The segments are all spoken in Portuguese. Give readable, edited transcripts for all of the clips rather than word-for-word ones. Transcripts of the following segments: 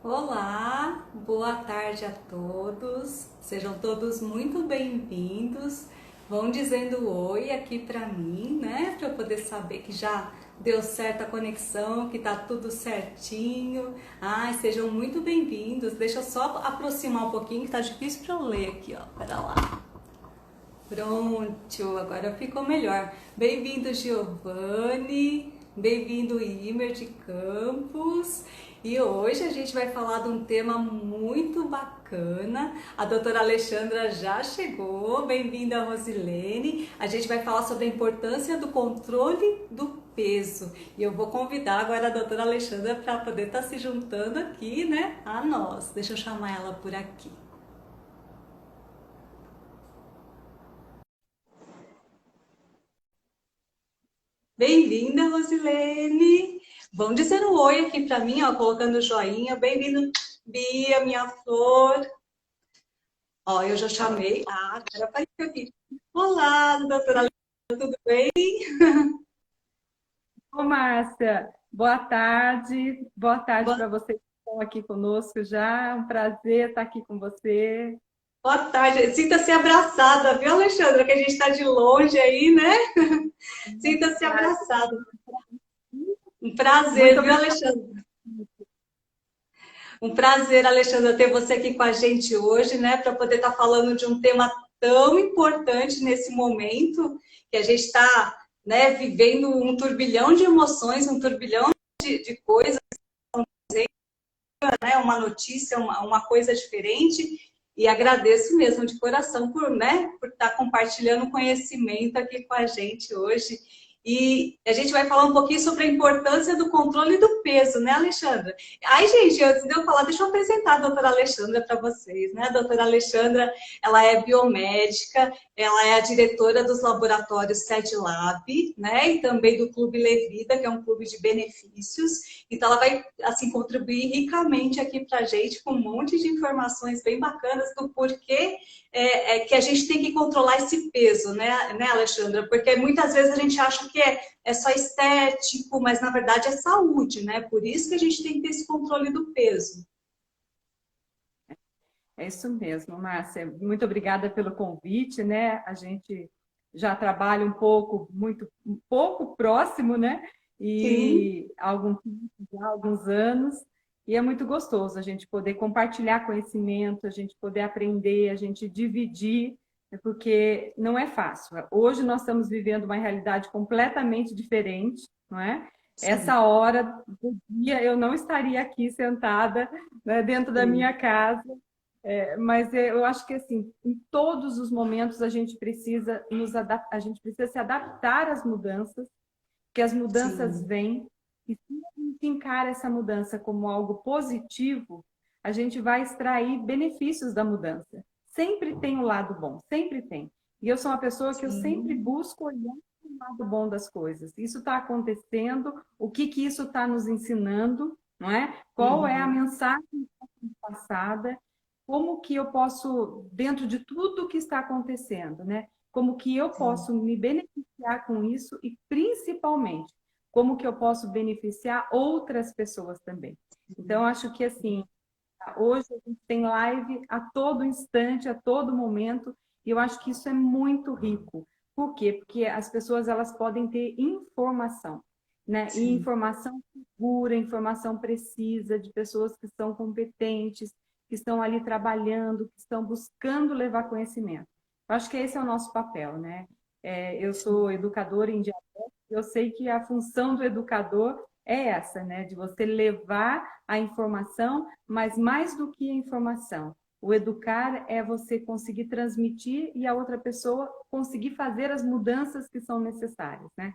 Olá, boa tarde a todos. Sejam todos muito bem-vindos. Vão dizendo oi aqui para mim, né? Para eu poder saber que já deu certo a conexão, que tá tudo certinho. Ai, sejam muito bem-vindos. Deixa eu só aproximar um pouquinho que tá difícil para eu ler aqui, ó. Pera lá. Pronto, agora ficou melhor. Bem-vindo, Giovanni. Bem-vindo, Imer de Campos. E hoje a gente vai falar de um tema muito bacana. A doutora Alexandra já chegou. Bem-vinda, Rosilene. A gente vai falar sobre a importância do controle do peso. E eu vou convidar agora a doutora Alexandra para poder estar se juntando aqui, né, a nós. Deixa eu chamar ela por aqui. Bem-vinda, Rosilene. Vão dizer um oi aqui para mim, ó, colocando o joinha. Bem-vindo, Bia, minha flor. Ó, eu já chamei. Ah, agora apareceu aqui. Olá, doutora Alexandra, tudo bem? Ô, Márcia, boa tarde Boa, para vocês que estão aqui conosco já. É um prazer estar aqui com você. boa tarde. Sinta-se abraçada, viu, Alexandra? Que a gente está de longe aí, né? Sinta-se abraçada. Um Muito prazer, viu, obrigada. Alexandra? Um prazer, Alexandra, ter você aqui com a gente hoje, né, para poder estar falando de um tema tão importante nesse momento que a gente está, né, vivendo um turbilhão de emoções, um turbilhão de coisas, né, uma notícia, uma coisa diferente. E agradeço mesmo de coração por, né, por estar compartilhando conhecimento aqui com a gente hoje. E a gente vai falar um pouquinho sobre a importância do controle do peso, né, Alexandra? Ai, gente, antes de eu falar, deixa eu apresentar a doutora Alexandra para vocês, né? A doutora Alexandra, ela é biomédica, ela é a diretora dos laboratórios SedLab, né? E também do Clube Levida, que é um clube de benefícios. Então, ela vai, assim, contribuir ricamente aqui para a gente com um monte de informações bem bacanas do porquê que a gente tem que controlar esse peso, né, Alexandra? Porque muitas vezes a gente acha que é só estético, mas na verdade é saúde, né? Por isso que a gente tem que ter esse controle do peso. É isso mesmo, Márcia. Muito obrigada pelo convite, né? A gente já trabalha um pouco próximo, né? Sim, E há já há alguns anos. E é muito gostoso a gente poder compartilhar conhecimento, a gente poder aprender, a gente dividir, né? Porque não é fácil. Hoje nós estamos vivendo uma realidade completamente diferente, não é? sim, Essa hora do dia eu não estaria aqui sentada, né, dentro da minha sim, casa, mas eu acho que assim, em todos os momentos a gente precisa a gente precisa se adaptar às mudanças, que as mudanças sim, vêm, e se a gente encara essa mudança como algo positivo, a gente vai extrair benefícios da mudança. Sempre tem um lado bom, sempre tem. E eu sou uma pessoa que eu sempre sim, busco olhar o lado bom das coisas. Isso está acontecendo, o que que isso está nos ensinando, não é? Qual é a uhum, mensagem passada? Como que eu posso, dentro de tudo que está acontecendo, né? Como que eu sim, posso me beneficiar com isso e, principalmente, como que eu posso beneficiar outras pessoas também. Então, acho que, assim, hoje a gente tem live a todo instante, a todo momento, e eu acho que isso é muito rico. Por quê? Porque as pessoas elas podem ter informação, né? E sim, informação segura, informação precisa de pessoas que são competentes, que estão ali trabalhando, que estão buscando levar conhecimento. Eu acho que esse é o nosso papel, né? Eu sim, sou educadora em diabetes, eu sei que a função do educador é essa, né? De você levar a informação, mas mais do que a informação. O educar é você conseguir transmitir e a outra pessoa conseguir fazer as mudanças que são necessárias, né?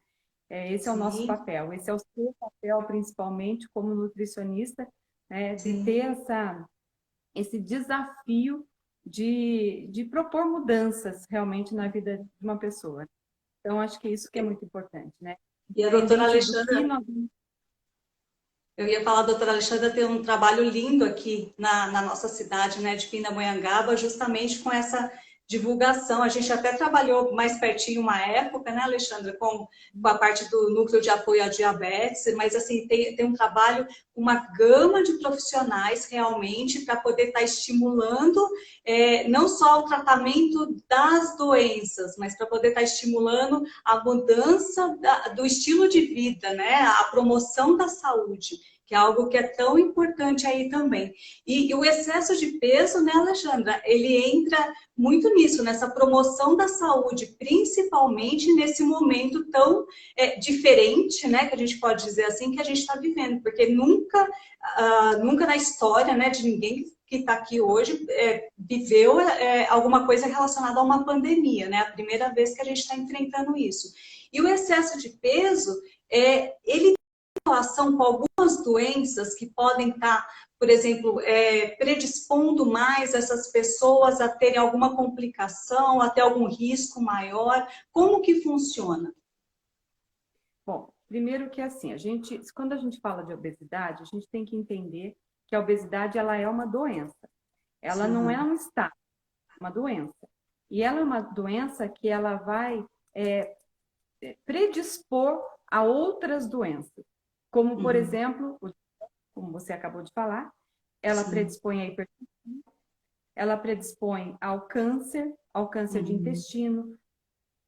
Esse é o nosso sim, papel, esse é o seu papel, principalmente como nutricionista, né? De ter sim. esse desafio de propor mudanças realmente na vida de uma pessoa. Então, acho que é isso que é muito importante, né? E a doutora Independente do Alexandra, que nós... eu ia falar, a doutora Alexandra tem um trabalho lindo aqui na nossa cidade, né, de Pindamonhangaba, justamente com essa divulgação. A gente até trabalhou mais pertinho uma época, né, Alexandra, com a parte do núcleo de apoio à diabetes, mas assim, tem um trabalho uma gama de profissionais realmente para poder estar estimulando não só o tratamento das doenças, mas para poder estar estimulando a mudança do estilo de vida, né? A promoção da saúde, que é algo que é tão importante aí também. E o excesso de peso, né, Alexandra, ele entra muito nisso, nessa promoção da saúde, principalmente nesse momento tão diferente, né, que a gente pode dizer assim, que a gente está vivendo, porque nunca, nunca na história, né, de ninguém que está aqui hoje viveu alguma coisa relacionada a uma pandemia, né, a primeira vez que a gente está enfrentando isso. E o excesso de peso, ele relação com algumas doenças que podem estar, por exemplo, predispondo mais essas pessoas a terem alguma complicação, a ter algum risco maior? Como que funciona? Bom, primeiro que assim, quando a gente fala de obesidade, a gente tem que entender que a obesidade ela é uma doença. Ela Sim. não é um estado, é uma doença. E ela é uma doença que ela vai predispor a outras doenças. Como, por exemplo, como você acabou de falar, ela predispõe à hipertensão, ela predispõe ao câncer de intestino,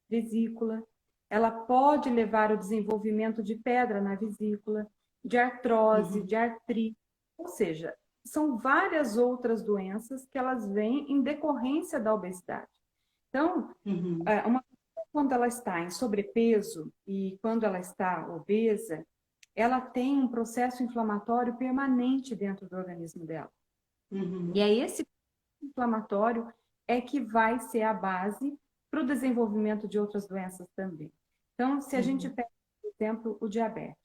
vesícula. Ela pode levar ao desenvolvimento de pedra na vesícula, de artrose, de artrite. Ou seja, são várias outras doenças que elas vêm em decorrência da obesidade. Então, uma pessoa, quando ela está em sobrepeso e quando ela está obesa, ela tem um processo inflamatório permanente dentro do organismo dela. E é esse inflamatório que vai ser a base para o desenvolvimento de outras doenças também. Então, se a gente pega, por exemplo, o diabetes.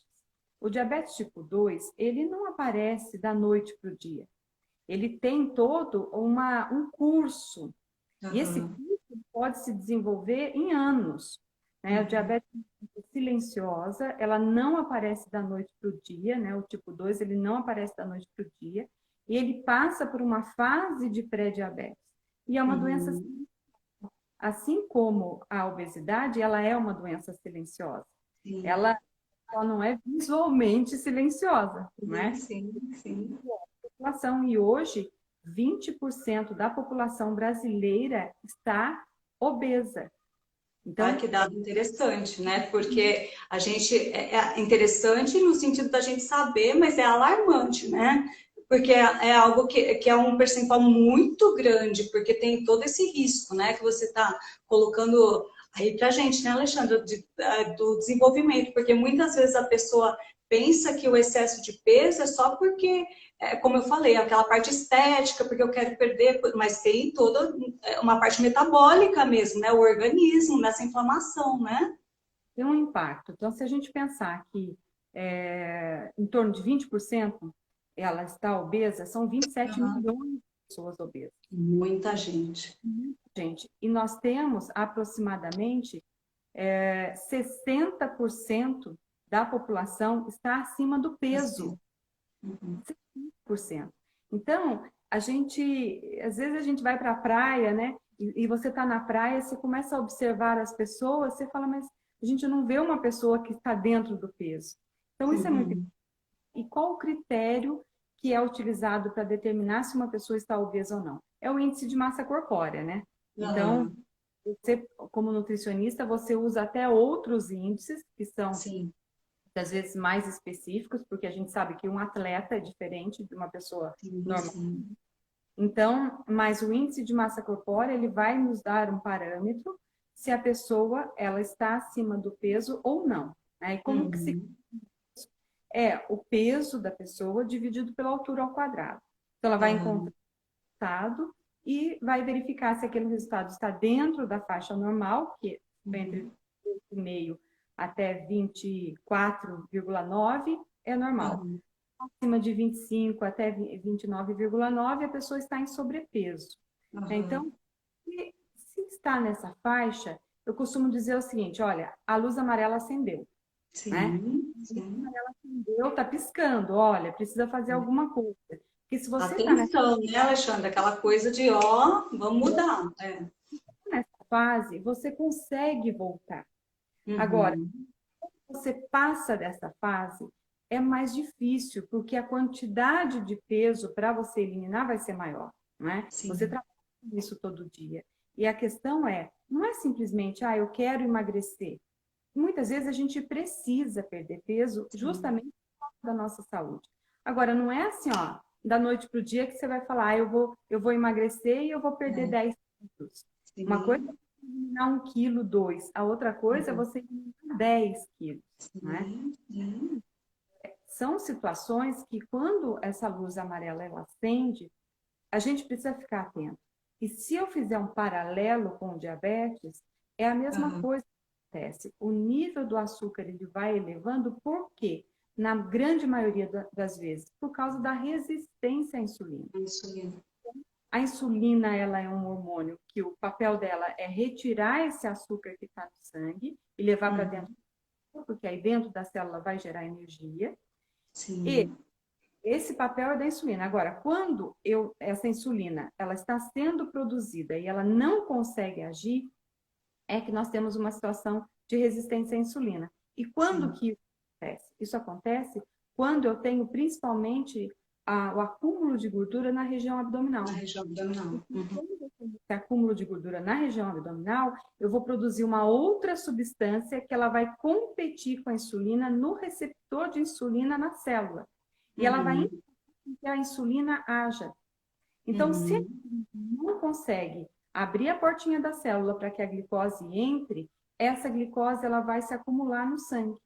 O diabetes tipo 2, ele não aparece da noite para o dia. Ele tem todo um curso. E esse curso pode se desenvolver em anos. Né? O diabetes silenciosa, ela não aparece da noite para o dia, né? O tipo 2, ele não aparece da noite para o dia, e ele passa por uma fase de pré-diabetes. E é uma doença, assim como a obesidade, ela é uma doença silenciosa. Ela só não é visualmente silenciosa, né? Sim. E hoje, 20% da população brasileira está obesa. Então, que dado interessante, né? Porque a gente é interessante no sentido da gente saber, mas é alarmante, né? Porque é algo que é um percentual muito grande, porque tem todo esse risco, né? Que você está colocando aí pra gente, né, Alexandra, do desenvolvimento, porque muitas vezes a pessoa pensa que o excesso de peso é só porque, como eu falei, aquela parte estética, porque eu quero perder, mas tem toda uma parte metabólica mesmo, né? O organismo, nessa inflamação, né? Tem um impacto. Então, se a gente pensar que em torno de 20% ela está obesa, são 27 milhões de pessoas obesas. Muita gente. Gente, e nós temos aproximadamente 60% da população está acima do peso. 60%. Então, às vezes a gente vai para a praia, né? E você está na praia, você começa a observar as pessoas, você fala, mas a gente não vê uma pessoa que está dentro do peso. Então, isso é muito importante. E qual o critério que é utilizado para determinar se uma pessoa está obesa ou não? É o índice de massa corpórea, né? Então, você, como nutricionista, você usa até outros índices que são, às vezes, mais específicos, porque a gente sabe que um atleta é diferente de uma pessoa normal. Então, mas o índice de massa corpórea, ele vai nos dar um parâmetro se a pessoa ela está acima do peso ou não. Né? E como que se o peso da pessoa dividido pela altura ao quadrado. Então, ela vai encontrar o resultado e vai verificar se aquele resultado está dentro da faixa normal, que é entre 20,5 até 24,9 é normal. Acima de 25 até 29,9 a pessoa está em sobrepeso. Então, se está nessa faixa, eu costumo dizer o seguinte, olha, a luz amarela acendeu. Né? A luz amarela acendeu, está piscando, olha, precisa fazer alguma coisa. Porque se você atenção, né, Alexandra? Aquela coisa de, vamos mudar. Nessa fase, você consegue voltar. Agora, você passa dessa fase, é mais difícil, porque a quantidade de peso para você eliminar vai ser maior, não é? Sim. Você trabalha com isso todo dia. E a questão é, não é simplesmente, eu quero emagrecer. Muitas vezes a gente precisa perder peso justamente por causa da nossa saúde. Agora, não é assim, da noite para o dia que você vai falar, eu vou emagrecer e eu vou perder 10 quilos. Sim. Uma coisa é eliminar 1 quilo, 2. A outra coisa é você eliminar 10 quilos. Não é? São situações que, quando essa luz amarela ela acende, a gente precisa ficar atento. E se eu fizer um paralelo com o diabetes, é a mesma coisa que acontece. O nível do açúcar ele vai elevando, por quê? Na grande maioria das vezes, por causa da resistência à insulina. A insulina ela é um hormônio que o papel dela é retirar esse açúcar que está no sangue e levar para dentro, porque aí dentro da célula vai gerar energia. Sim. E esse papel é da insulina. Agora, quando essa insulina ela está sendo produzida e ela não consegue agir, é que nós temos uma situação de resistência à insulina. E quando que isso acontece? Isso acontece quando eu tenho principalmente o acúmulo de gordura na região abdominal. Na região abdominal. Quando eu tenho esse acúmulo de gordura na região abdominal, eu vou produzir uma outra substância que ela vai competir com a insulina no receptor de insulina na célula. E ela vai impedir que a insulina haja. Então, se a insulina não consegue abrir a portinha da célula para que a glicose entre, essa glicose ela vai se acumular no sangue.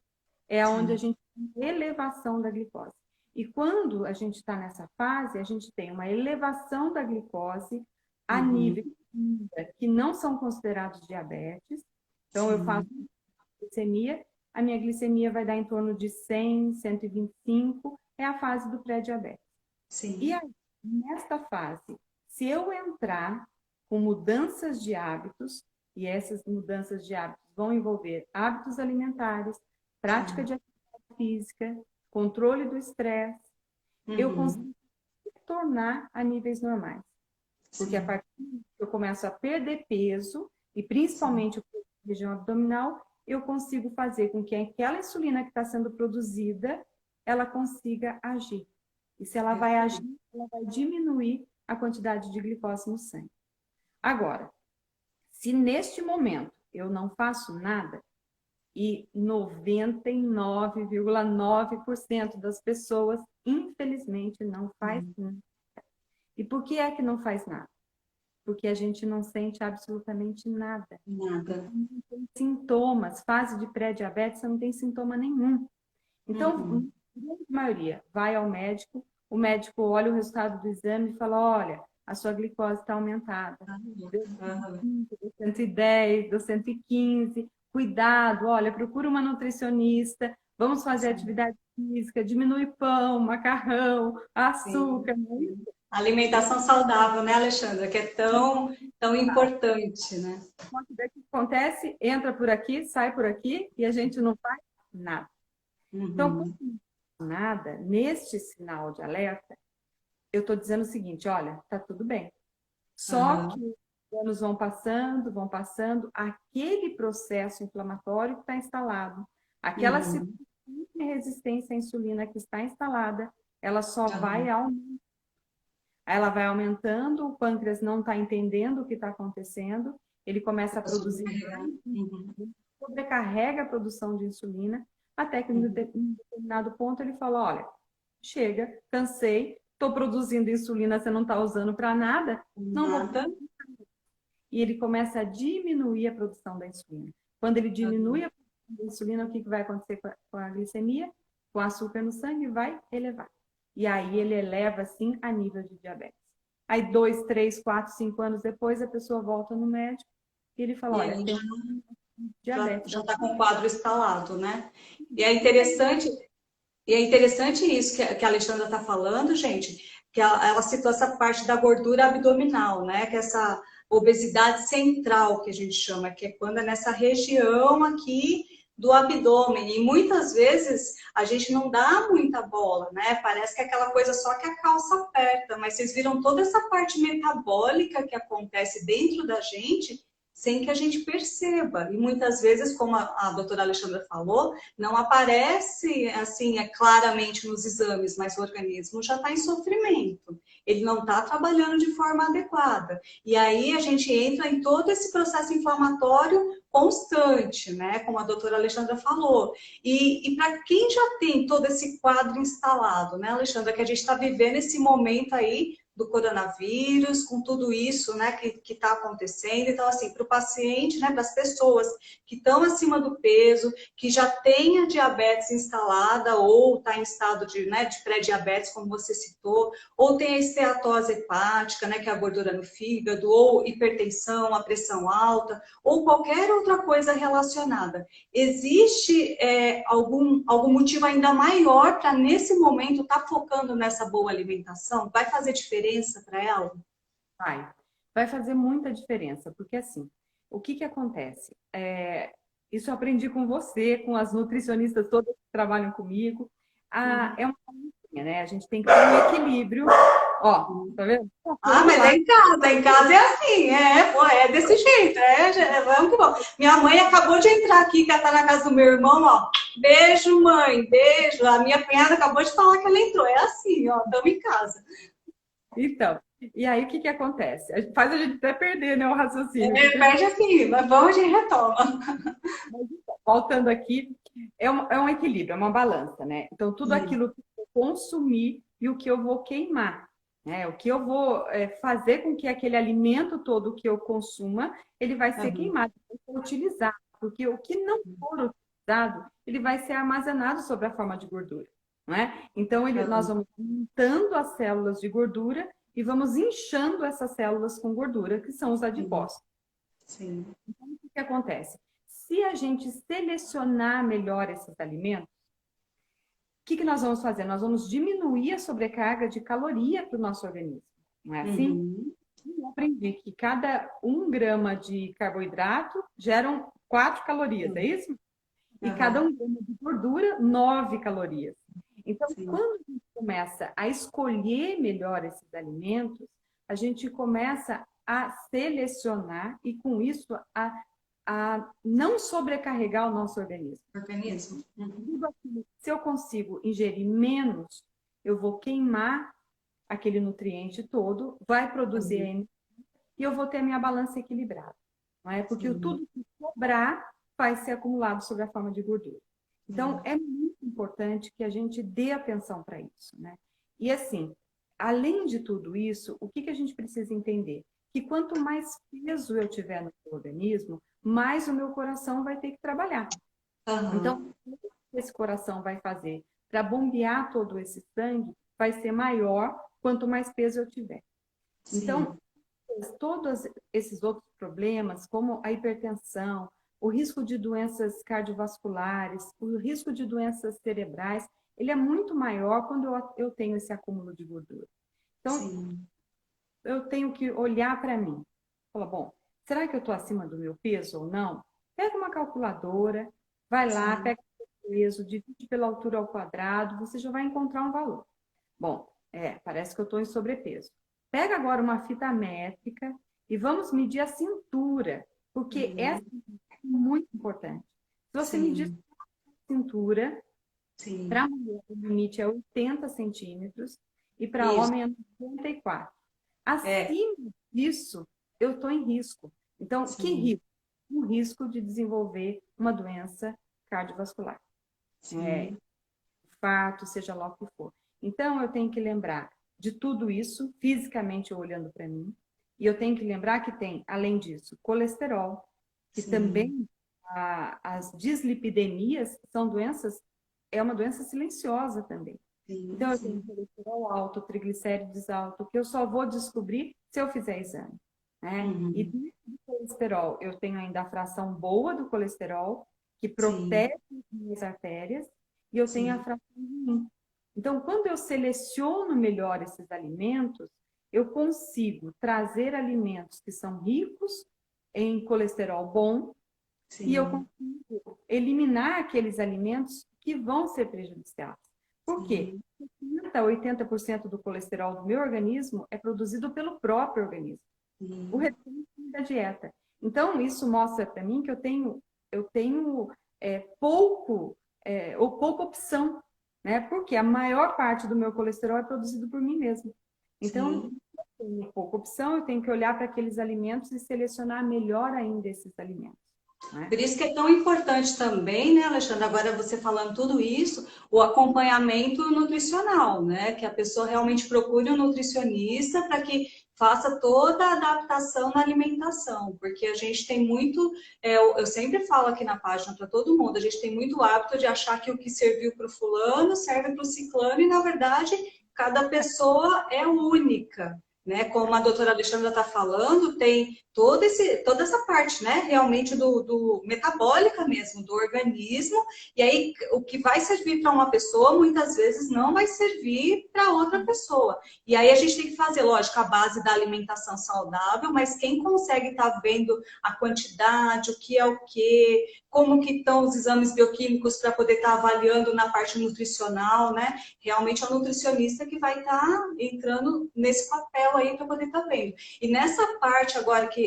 É onde a gente tem elevação da glicose. E quando a gente está nessa fase, a gente tem uma elevação da glicose a níveis que não são considerados diabetes. Então, eu faço glicemia, a minha glicemia vai dar em torno de 100, 125, é a fase do pré-diabetes. E aí, nesta fase, se eu entrar com mudanças de hábitos, e essas mudanças de hábitos vão envolver hábitos alimentares, prática de atividade física, controle do estresse, eu consigo retornar a níveis normais. Porque a partir que eu começo a perder peso, e principalmente o peso da região abdominal, eu consigo fazer com que aquela insulina que está sendo produzida, ela consiga agir. E se ela vai agir, ela vai diminuir a quantidade de glicose no sangue. Agora, se neste momento eu não faço nada, e 99,9% das pessoas, infelizmente, não faz nada. E por que é que não faz nada? Porque a gente não sente absolutamente nada. Nada. Não tem sintomas. Fase de pré-diabetes, você não tem sintoma nenhum. Então, a grande maioria vai ao médico, o médico olha o resultado do exame e fala, olha, a sua glicose está aumentada. Deu 110, deu 115. Cuidado, olha, procura uma nutricionista, vamos fazer atividade física, diminui pão, macarrão, açúcar. Alimentação saudável, né, Alexandra? Que é tão importante, né? O que acontece? Entra por aqui, sai por aqui e a gente não faz nada. Então, quando não faz nada, neste sinal de alerta, eu estou dizendo o seguinte, olha, tá tudo bem. Só que os anos vão passando, aquele processo inflamatório que está instalado, aquela resistência à insulina que está instalada, ela só vai aumentando. Ela vai aumentando, o pâncreas não está entendendo o que está acontecendo, ele começa a produzir, sobrecarrega a produção de insulina, até que em determinado ponto ele fala, olha, chega, cansei, estou produzindo insulina, você não está usando para nada, não vou. E ele começa a diminuir a produção da insulina. Quando ele diminui a produção da insulina, o que vai acontecer com a glicemia? Com o açúcar no sangue vai elevar. E aí ele eleva, assim, a nível de diabetes. Aí 2, 3, 4, 5 anos depois, a pessoa volta no médico e ele fala, olha, tem diabetes. Já está com o quadro instalado, né? E é interessante isso que a Alexandra está falando, gente, que ela citou essa parte da gordura abdominal, né? Que é essa obesidade central que a gente chama, que é quando é nessa região aqui do abdômen. E muitas vezes a gente não dá muita bola, né? Parece que é aquela coisa só que a calça aperta, mas vocês viram toda essa parte metabólica que acontece dentro da gente sem que a gente perceba. E muitas vezes, como a doutora Alexandra falou, não aparece assim claramente nos exames, mas o organismo já está em sofrimento. Ele não está trabalhando de forma adequada. E aí a gente entra em todo esse processo inflamatório constante, né? Como a doutora Alexandra falou. E para quem já tem todo esse quadro instalado, né, Alexandra, que a gente está vivendo esse momento aí do coronavírus, com tudo isso, né, que está acontecendo. Então, assim, para o paciente, né, para as pessoas que estão acima do peso, que já tem a diabetes instalada ou está em estado de, né, de pré-diabetes, como você citou, ou tem a esteatose hepática, né, que é a gordura no fígado, ou hipertensão, a pressão alta, ou qualquer outra coisa relacionada. Existe algum motivo ainda maior para, nesse momento, estar focando nessa boa alimentação? Vai fazer diferença para ela? Vai fazer muita diferença, porque assim, o que que acontece? Isso eu aprendi com você, com as nutricionistas todas que trabalham comigo. É uma caminha, né? A gente tem que ter um equilíbrio. Ó, tá vendo? Mas em casa é assim, pô, é desse jeito, vamos que bom. Minha mãe acabou de entrar aqui, que ela tá na casa do meu irmão, ó. Beijo, mãe, beijo. A minha cunhada acabou de falar que ela entrou. É assim, ó, estamos em casa. Então, e aí o que que acontece? Faz a gente até perder, né, o raciocínio. Perde assim, mas vamos, a gente retoma. Mas, então, voltando aqui, é um equilíbrio, é uma balança, né? Então, tudo aquilo que eu consumir e o que eu vou queimar, né? O que eu vou fazer com que aquele alimento todo que eu consuma, ele vai ser queimado, vai ser utilizado. Porque o que não for utilizado, ele vai ser armazenado sob a forma de gordura, não é? Então, nós vamos montando as células de gordura e vamos inchando essas células com gordura, que são os adipócitos. Sim. Então, o que acontece? Se a gente selecionar melhor esses alimentos, o que nós vamos fazer? Nós vamos diminuir a sobrecarga de caloria para o nosso organismo. Não é assim? Eu aprendi que cada 1 grama de carboidrato geram 4 calorias, é isso? E cada 1 grama de gordura, 9 calorias. Então, quando a gente começa a escolher melhor esses alimentos, a gente começa a selecionar e, com isso, a não sobrecarregar o nosso organismo. Se eu consigo ingerir menos, eu vou queimar aquele nutriente todo, vai produzir energia e eu vou ter a minha balança equilibrada. Não é? Porque tudo que sobrar vai ser acumulado sob a forma de gordura. Então, é muito importante que a gente dê atenção para isso, né? E assim, além de tudo isso, o que a gente precisa entender? Que quanto mais peso eu tiver no meu organismo, mais o meu coração vai ter que trabalhar. Então, o que esse coração vai fazer para bombear todo esse sangue vai ser maior quanto mais peso eu tiver. Então, todos esses outros problemas, como a hipertensão, o risco de doenças cardiovasculares, o risco de doenças cerebrais, ele é muito maior quando eu tenho esse acúmulo de gordura. Então, eu tenho que olhar para mim. Falar, bom, será que eu estou acima do meu peso ou não? Pega uma calculadora, vai lá, pega o peso, divide pela altura ao quadrado, você já vai encontrar um valor. Bom, parece que eu estou em sobrepeso. Pega agora uma fita métrica e vamos medir a cintura, porque essa é muito importante. Se você medir a cintura, para mulher o limite é 80 centímetros e para homem é 94. Acima disso, eu estou em risco. Então, que risco? O risco de desenvolver uma doença cardiovascular. Infarto, seja lá o que for. Então, eu tenho que lembrar de tudo isso, fisicamente olhando para mim, e eu tenho que lembrar que tem, além disso, colesterol, que também as dislipidemias são doenças, é uma doença silenciosa também. Então, eu tenho colesterol alto, triglicérides alto, que eu só vou descobrir se eu fizer exame. Né? E dentro do colesterol, eu tenho ainda a fração boa do colesterol, que protege as minhas artérias, e eu tenho a fração ruim. Então, quando eu seleciono melhor esses alimentos, eu consigo trazer alimentos que são ricos em colesterol bom e eu consigo eliminar aqueles alimentos que vão ser prejudiciais. Por quê? 70% a 80% do colesterol do meu organismo é produzido pelo próprio organismo. O restante é da dieta. Então, isso mostra para mim que eu tenho pouca opção, né? Porque a maior parte do meu colesterol é produzido por mim mesmo. Então, Sim. eu tenho pouca opção, eu tenho que olhar para aqueles alimentos e selecionar melhor ainda esses alimentos, né? Por isso que é tão importante também, né, Alexandre, agora você falando tudo isso, o acompanhamento nutricional, né? Que a pessoa realmente procure um nutricionista para que faça toda a adaptação na alimentação, porque a gente tem muito, eu sempre falo aqui na página para todo mundo, a gente tem muito hábito de achar que o que serviu para o fulano serve para o ciclano, e na verdade cada pessoa é única. Né, como a doutora Alexandra está falando, tem toda essa parte, né, realmente do metabólica mesmo, do organismo, e aí o que vai servir para uma pessoa, muitas vezes não vai servir para outra pessoa. E aí a gente tem que fazer, lógico, a base da alimentação saudável, mas quem consegue estar vendo a quantidade, o que é o que, como que estão os exames bioquímicos para poder estar avaliando na parte nutricional, né? Realmente é o nutricionista que vai estar entrando nesse papel aí para poder estar vendo. E nessa parte agora que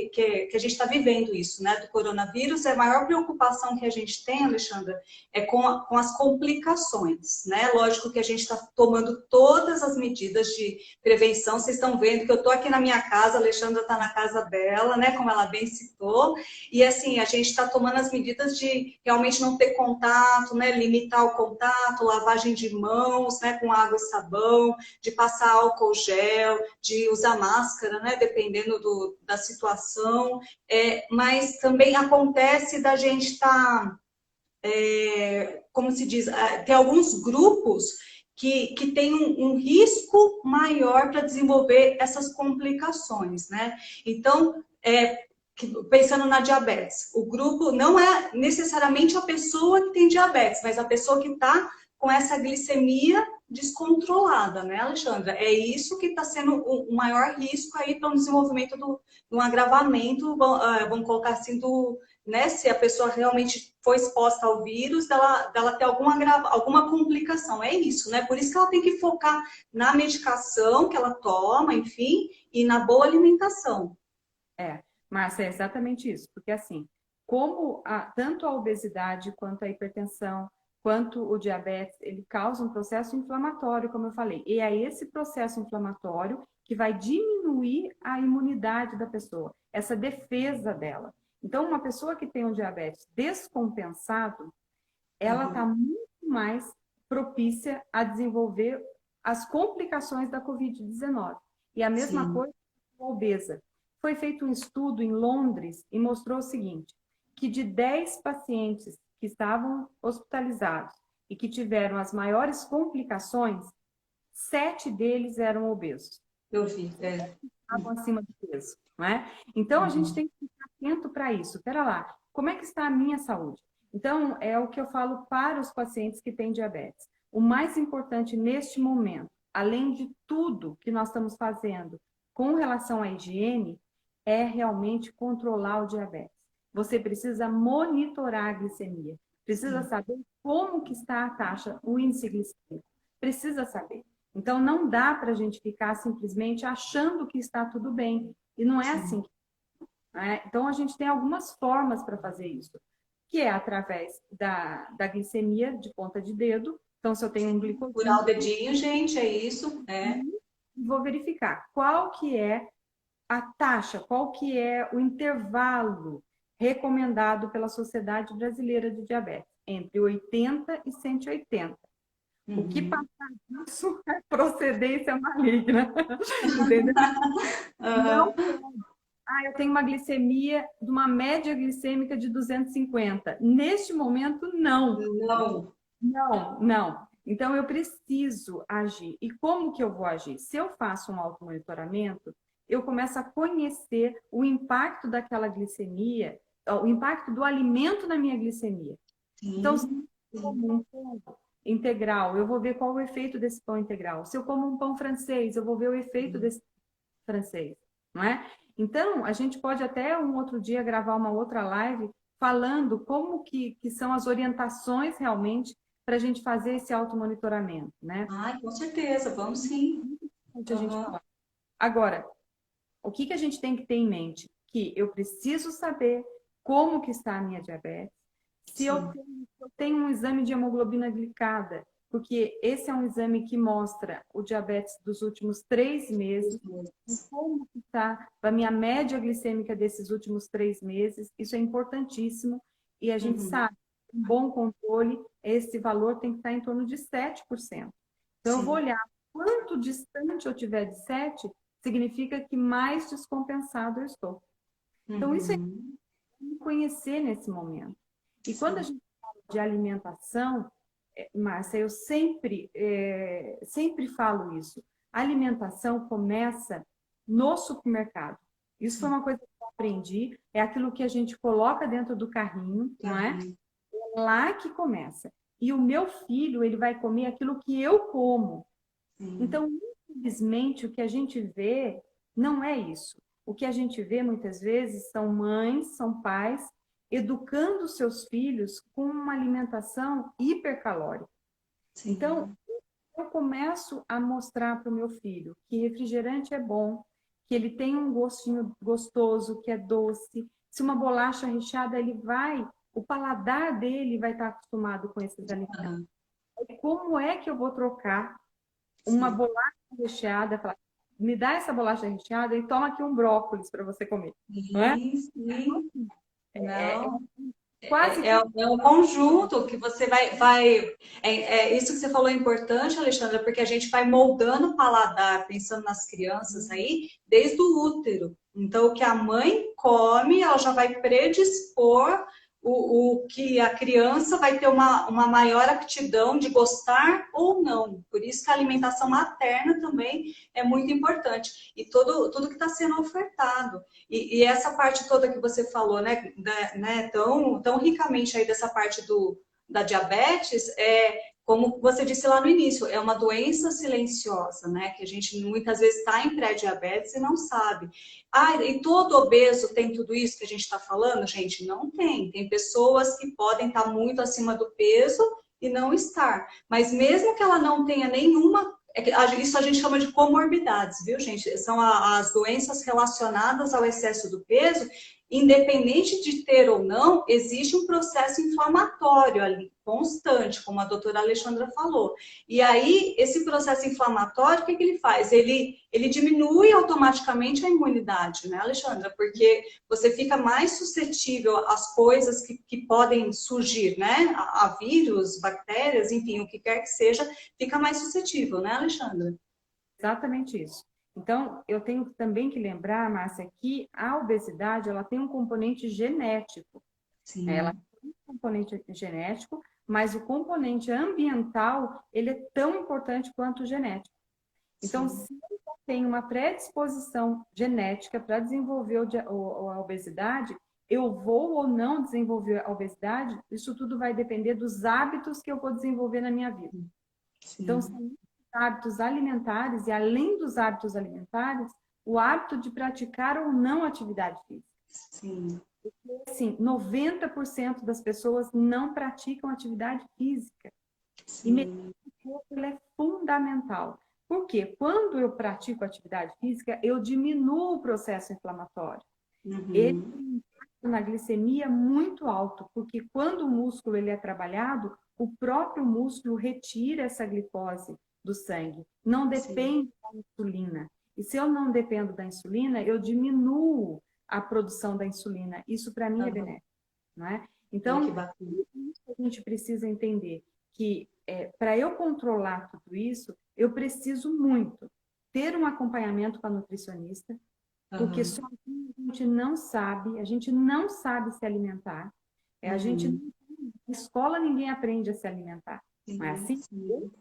a gente está vivendo isso, né, do coronavírus, a maior preocupação que a gente tem, Alexandra, é com as complicações, né? Lógico que a gente está tomando todas as medidas de prevenção. Vocês estão vendo que eu estou aqui na minha casa, a Alexandra está na casa dela, né, como ela bem citou, e assim, a gente está tomando as medidas de realmente não ter contato, né, limitar o contato, lavagem de mãos, né, com água e sabão, de passar álcool gel, de usar máscara, né, dependendo da situação, mas também acontece da gente estar, como se diz, tem alguns grupos que têm um risco maior para desenvolver essas complicações, né? Então, pensando na diabetes, o grupo não é necessariamente a pessoa que tem diabetes, mas a pessoa que está com essa glicemia descontrolada, né, Alexandra? É isso que está sendo o maior risco aí para o desenvolvimento de um agravamento, vamos colocar assim, né, se a pessoa realmente foi exposta ao vírus, dela ter alguma complicação. É isso, né? Por isso que ela tem que focar na medicação que ela toma, enfim, e na boa alimentação. Márcia, é exatamente isso. Porque assim, como tanto a obesidade quanto a hipertensão, quanto o diabetes, ele causa um processo inflamatório, como eu falei. E é esse processo inflamatório que vai diminuir a imunidade da pessoa, essa defesa dela. Então, uma pessoa que tem um diabetes descompensado, ela está muito mais propícia a desenvolver as complicações da Covid-19. E a mesma Sim. coisa com a obesa. Foi feito um estudo em Londres e mostrou o seguinte, que de 10 pacientes que estavam hospitalizados e que tiveram as maiores complicações, 7 deles eram obesos. Eu vi, Estavam acima do peso, não é? Então, a gente tem que ficar atento para isso. Espera lá, como é que está a minha saúde? Então, é o que eu falo para os pacientes que têm diabetes. O mais importante neste momento, além de tudo que nós estamos fazendo com relação à higiene, é realmente controlar o diabetes. Você precisa monitorar a glicemia, precisa saber como que está a taxa, o índice glicêmico, precisa saber. Então, não dá para a gente ficar simplesmente achando que está tudo bem. E não é assim. Né? Então, a gente tem algumas formas para fazer isso, que é através da glicemia de ponta de dedo. Então, se eu tenho um glicosímetro... Furar o dedinho, gente, é isso. Vou verificar qual que é a taxa, qual que é o intervalo recomendado pela Sociedade Brasileira de Diabetes, entre 80 e 180. O que passar disso é procedência maligna. Entendeu? Não, eu tenho uma glicemia de uma média glicêmica de 250. Neste momento, não. Não. Então, eu preciso agir. E como que eu vou agir? Se eu faço um automonitoramento, eu começo a conhecer o impacto daquela glicemia, o impacto do alimento na minha glicemia. Então, se eu como um pão integral, eu vou ver qual o efeito desse pão integral. Se eu como um pão francês, eu vou ver o efeito desse francês, não é? Então, a gente pode até um outro dia gravar uma outra live falando como que são as orientações realmente para a gente fazer esse automonitoramento, né? Com certeza, vamos sim. A gente falar. Agora, o que a gente tem que ter em mente? que eu preciso saber como que está a minha diabetes, se eu tenho um exame de hemoglobina glicada, porque esse é um exame que mostra o diabetes dos últimos 3 meses, como está a minha média glicêmica desses últimos 3 meses, isso é importantíssimo, e a gente sabe, um bom controle, esse valor tem que estar em torno de 7%. Então, eu vou olhar quanto distante eu tiver de 7, significa que mais descompensado eu estou. Então, isso é conhecer nesse momento. E quando a gente fala de alimentação, Márcia, eu sempre falo isso. A alimentação começa no supermercado. Isso foi uma coisa que eu aprendi, é aquilo que a gente coloca dentro do carrinho, não é? É lá que começa. E o meu filho, ele vai comer aquilo que eu como. Então, infelizmente, o que a gente vê não é isso. O que a gente vê muitas vezes são mães, são pais educando seus filhos com uma alimentação hipercalórica. Então, eu começo a mostrar para o meu filho que refrigerante é bom, que ele tem um gostinho gostoso, que é doce. Se uma bolacha recheada, o paladar dele vai estar acostumado com esses alimentos. Como é que eu vou trocar uma bolacha recheada, falar, me dá essa bolacha recheada e toma aqui um brócolis para você comer. Não é? É um conjunto que você isso que você falou é importante, Alexandra, porque a gente vai moldando o paladar, pensando nas crianças aí, desde o útero. Então, o que a mãe come, ela já vai predispor o que a criança vai ter uma maior aptidão de gostar ou não. Por isso que a alimentação materna também é muito importante. E tudo que está sendo ofertado. E essa parte toda que você falou, né, tão ricamente aí dessa parte da diabetes, como você disse lá no início, é uma doença silenciosa, né, que a gente muitas vezes está em pré-diabetes e não sabe. E todo obeso tem tudo isso que a gente está falando? Gente, não tem. Tem pessoas que podem estar muito acima do peso e não estar. Mas mesmo que ela não tenha nenhuma, isso a gente chama de comorbidades, viu, gente? São as doenças relacionadas ao excesso do peso. Independente de ter ou não, existe um processo inflamatório ali, constante, como a doutora Alexandra falou. E aí, esse processo inflamatório, o que ele faz? Ele diminui automaticamente a imunidade, né, Alexandra? Porque você fica mais suscetível às coisas que podem surgir, né? A vírus, bactérias, enfim, o que quer que seja, fica mais suscetível, né, Alexandra? Exatamente isso. Então, eu tenho também que lembrar, Márcia, que a obesidade ela tem um componente genético. Sim. Ela tem um componente genético, mas o componente ambiental ele é tão importante quanto o genético. Então, se eu tenho uma predisposição genética para desenvolver a obesidade, eu vou ou não desenvolver a obesidade, isso tudo vai depender dos hábitos que eu vou desenvolver na minha vida. Sim. Então, são hábitos alimentares e, além dos hábitos alimentares, o hábito de praticar ou não atividade física. Sim. Porque, assim, 90% das pessoas não praticam atividade física. Sim. E ele é fundamental. Porque quando eu pratico atividade física, eu diminuo o processo inflamatório. Ele tem um impacto na glicemia muito alto, porque quando o músculo ele é trabalhado, o próprio músculo retira essa glicose do sangue. Não depende da insulina. E se eu não dependo da insulina, eu diminuo a produção da insulina. Isso para mim é benéfico, não é? Então, a gente precisa entender que para eu controlar tudo isso, eu preciso muito ter um acompanhamento com a nutricionista, porque sozinho a gente não sabe se alimentar. A gente na escola ninguém aprende a se alimentar. Mas assim,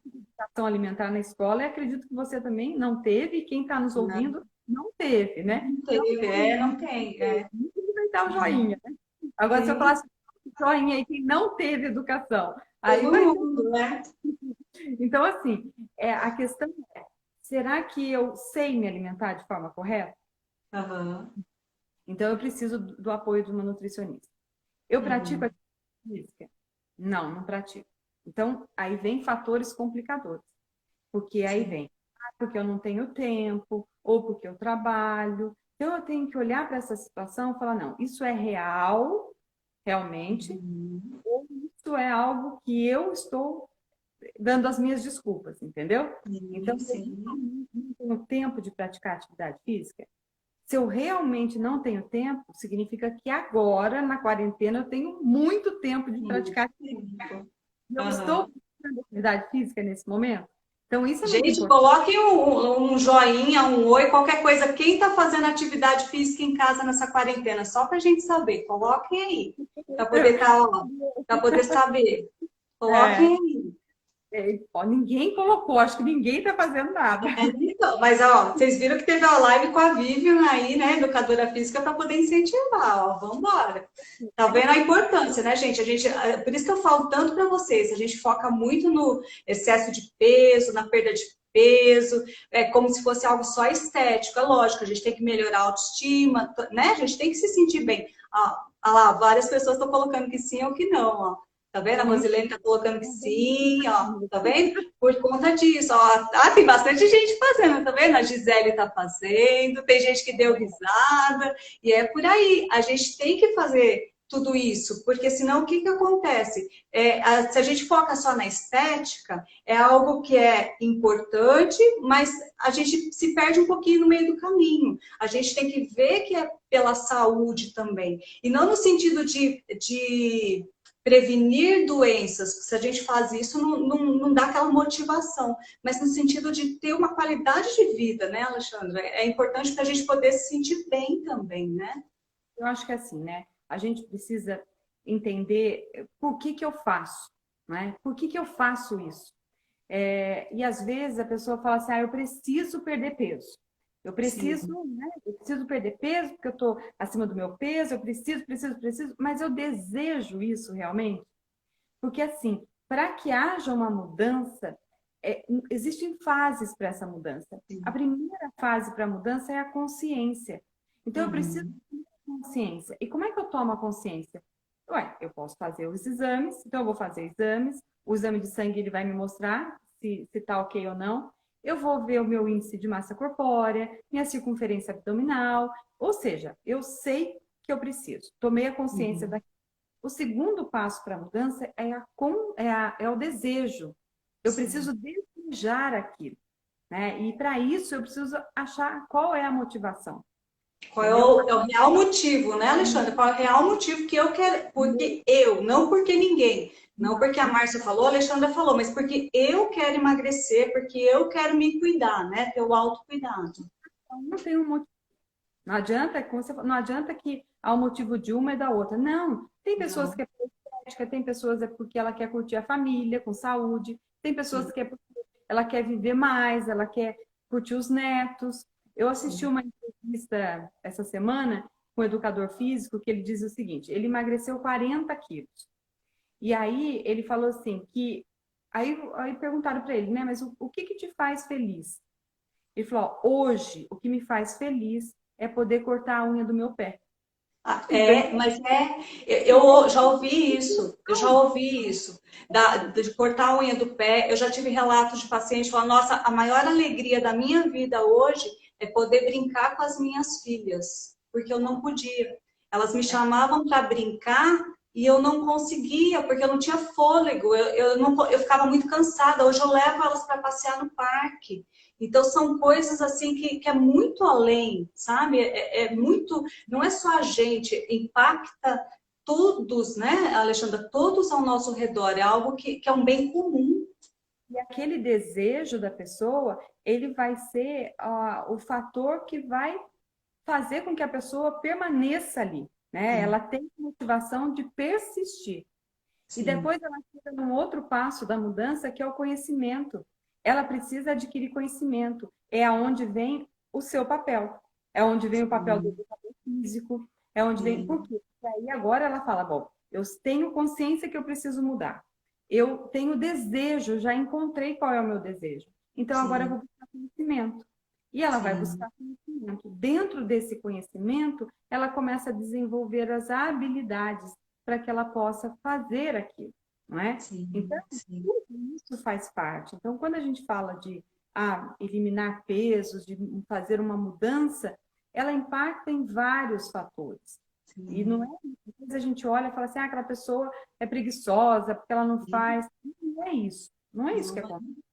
educação alimentar na escola, eu acredito que você também não teve, e quem está nos ouvindo não teve, né? Não teve, não tem. Vai dar o joinha, né? Agora, se eu falasse joinha aí, quem não teve educação, aí todo vai mundo, né? Então, assim, a questão é, será que eu sei me alimentar de forma correta? Então, eu preciso do apoio de uma nutricionista. Eu pratico atividade física? Não pratico. Então, aí vem fatores complicadores. Porque aí vem, porque eu não tenho tempo, ou porque eu trabalho, Então, eu tenho que olhar para essa situação e falar, não, isso é real, realmente, Uhum. ou isso é algo que eu estou dando as minhas desculpas, entendeu? Então, Sim, se eu sim. realmente não tenho tempo de praticar atividade física, se eu realmente não tenho tempo, significa que agora, na quarentena, eu tenho muito tempo de Muito praticar. tempo. E eu estou Aham. praticando atividade física nesse momento. Então, isso é muito Gente, importante. coloque um joinha, um oi, qualquer coisa. Quem está fazendo atividade física em casa nessa quarentena? Só para a gente saber. Coloquem aí, para poder para poder saber. É, Coloquem aí. ó, ninguém colocou, acho que ninguém está fazendo nada. Então, mas ó, vocês viram que teve a live com a Vivian aí, né, educadora física, para poder incentivar, ó, vamos embora. Tá vendo a importância, né, gente? Por isso que eu falo tanto para vocês, a gente foca muito no excesso de peso, na perda de peso, é como se fosse algo só estético, é lógico, a gente tem que melhorar a autoestima, né? A gente tem que se sentir bem. Ó lá, várias pessoas estão colocando que sim ou que não, ó. Tá vendo? A Sim. Rosilene tá colocando que sim, ó. Tá vendo? Por conta disso, ó. Ah, tem bastante gente fazendo, tá vendo? A Gisele tá fazendo, tem gente que deu risada, e é por aí. A gente tem que fazer tudo isso, porque senão o que que acontece? Se a gente foca só na estética, é algo que é importante, mas a gente se perde um pouquinho no meio do caminho. A gente tem que ver que é pela saúde também, e não no sentido de prevenir doenças, se a gente faz isso, não dá aquela motivação, mas no sentido de ter uma qualidade de vida, né, Alexandra? É importante para a gente poder se sentir bem também, né? Eu acho que é assim, né? A gente precisa entender por que que eu faço, né? Por que que eu faço isso? E às vezes a pessoa fala assim, eu preciso perder peso. Eu preciso, Sim. né? Eu preciso perder peso porque eu estou acima do meu peso, eu preciso, mas eu desejo isso realmente? Porque assim, para que haja uma mudança, existem fases para essa mudança. A primeira fase para a mudança é a consciência. Então eu preciso Uhum. de consciência. E como é que eu tomo a consciência? Ué, eu posso fazer os exames, então eu vou fazer exames, o exame de sangue ele vai me mostrar se está ok ou não. Eu vou ver o meu índice de massa corpórea, minha circunferência abdominal, ou seja, eu sei que eu preciso. Tomei a consciência Uhum. da. O segundo passo para a mudança é o desejo. Eu Sim. preciso desejar aquilo, né? E para isso eu preciso achar qual é a motivação, Qual é entendeu? o real motivo, né, Alexandre? Qual é o real motivo que eu quero? Porque eu, não porque ninguém. Não porque a Márcia falou, a Alexandra falou, mas porque eu quero emagrecer, porque eu quero me cuidar, né? Ter o autocuidado. Não tem um motivo. Não adianta, não adianta que há um motivo de uma e da outra. Não. Tem pessoas Não, que é por estética, tem pessoas é porque ela quer curtir a família com saúde, tem pessoas sim, que é porque ela quer viver mais, ela quer curtir os netos. Eu assisti sim. uma entrevista essa semana com um educador físico que ele diz o seguinte: ele emagreceu 40 quilos. E aí ele falou assim que aí perguntaram para ele, né? Mas o que que te faz feliz? Ele falou: ó, hoje o que me faz feliz é poder cortar a unha do meu pé. Ah, Então, mas eu já ouvi isso, eu já ouvi isso, de cortar a unha do pé. Eu já tive relatos de pacientes falando, nossa, a maior alegria da minha vida hoje é poder brincar com as minhas filhas, porque eu não podia. Elas me chamavam para brincar e eu não conseguia, porque eu não tinha fôlego, eu ficava muito cansada. Hoje eu levo elas para passear no parque. Então, são coisas assim que é muito além, sabe? É muito, não é só a gente, impacta todos, né, Alexandra? Todos ao nosso redor, é algo que é um bem comum. e aquele desejo da pessoa, ele vai ser o fator que vai fazer com que a pessoa permaneça ali, né? Sim, Ela tem motivação de persistir. E sim, depois ela chega num outro passo da mudança, que é o conhecimento. Ela precisa adquirir conhecimento. É aonde vem o seu papel. É onde vem o papel do sim, educador físico. É onde vem. Por sim, quê? Porque aí agora ela fala: bom, eu tenho consciência que eu preciso mudar. Eu tenho desejo, já encontrei qual é o meu desejo. Então agora eu sim, vou buscar conhecimento. E ela vai sim, buscar conhecimento. Dentro desse conhecimento, ela começa a desenvolver as habilidades para que ela possa fazer aquilo, não é? Então, sim, sim. tudo isso faz parte. Então, quando a gente fala de eliminar pesos, de fazer uma mudança, ela impacta em vários fatores. Sim. E não é, às vezes a gente olha e fala assim, ah, aquela pessoa é preguiçosa, porque ela não faz. Não é isso. Não é isso que acontece.